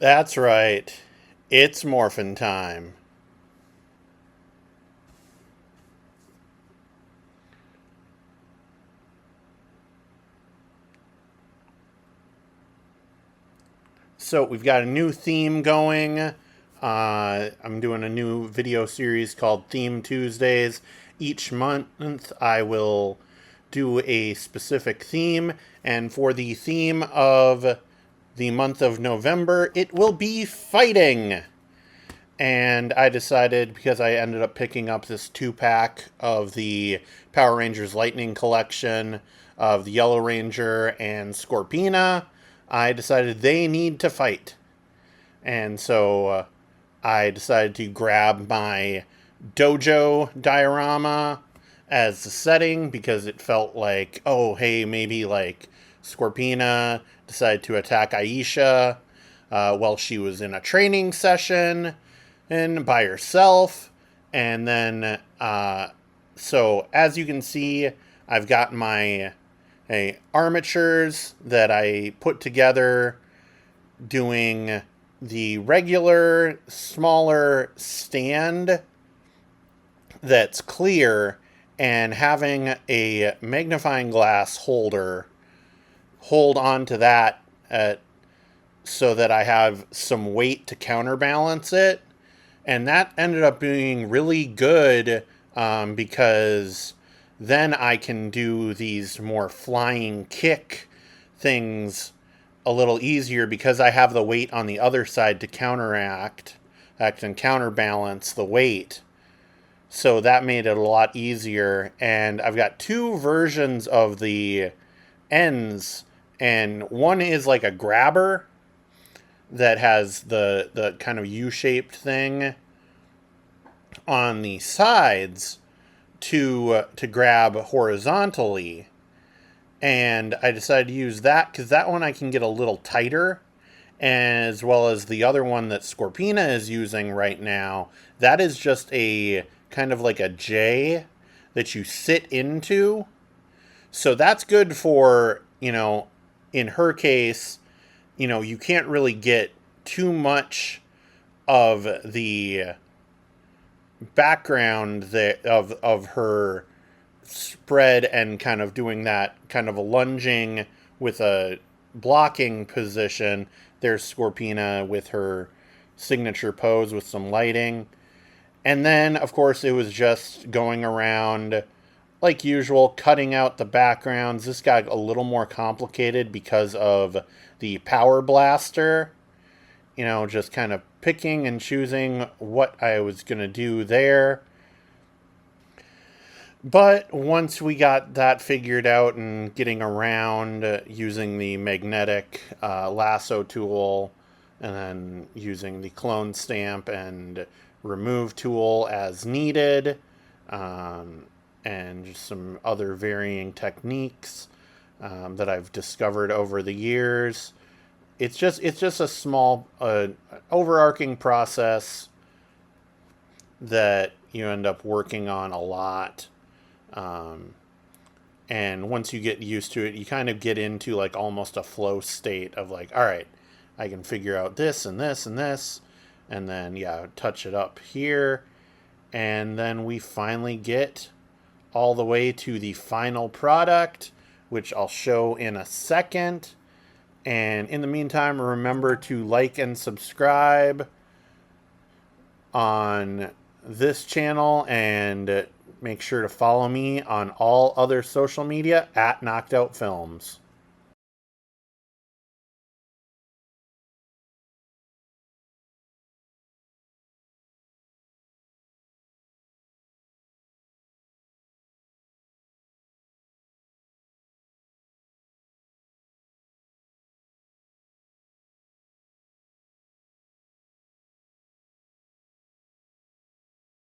That's right. It's morphin' time. So we've got a new theme going. I'm doing a new video series called Theme Tuesdays. Each month I will do a specific theme, and for the theme of the month of November, it will be fighting. And I decided, because I ended up picking up this 2-pack of the Power Rangers Lightning collection of the Yellow Ranger and Scorpina, I decided they need to fight. And so I decided to grab my dojo diorama as the setting because it felt like, oh, hey, maybe like Scorpina decided to attack Aisha while she was in a training session and by herself. And then, so as you can see, I've got my armatures that I put together doing the regular, smaller stand that's clear and having a magnifying glass holder hold on to that so that I have some weight to counterbalance it. And that ended up being really good because then I can do these more flying kick things a little easier because I have the weight on the other side to act and counterbalance the weight. So that made it a lot easier. And I've got two versions of the ends, and one is like a grabber that has the kind of U-shaped thing on the sides to grab horizontally. And I decided to use that because that one I can get a little tighter, as well as the other one that Scorpina is using right now. That is just a kind of like a J that you sit into. So that's good for, in her case, you can't really get too much of the background of her spread and kind of doing that kind of a lunging with a blocking position. There's Scorpina with her signature pose with some lighting. And then, of course, it was just going around like usual, cutting out the backgrounds. This got a little more complicated because of the power blaster. Just kind of picking and choosing what I was going to do there. But once we got that figured out and getting around using the magnetic lasso tool and then using the clone stamp and remove tool as needed, and just some other varying techniques that I've discovered over the years. It's just a small overarching process that you end up working on a lot. And once you get used to it, you kind of get into like almost a flow state of like, all right, I can figure out this and this and this, and then touch it up here, and then we finally get all the way to the final product, which I'll show in a second. And in the meantime, remember to like and subscribe on this channel, and make sure to follow me on all other social media at Knocked Out Films.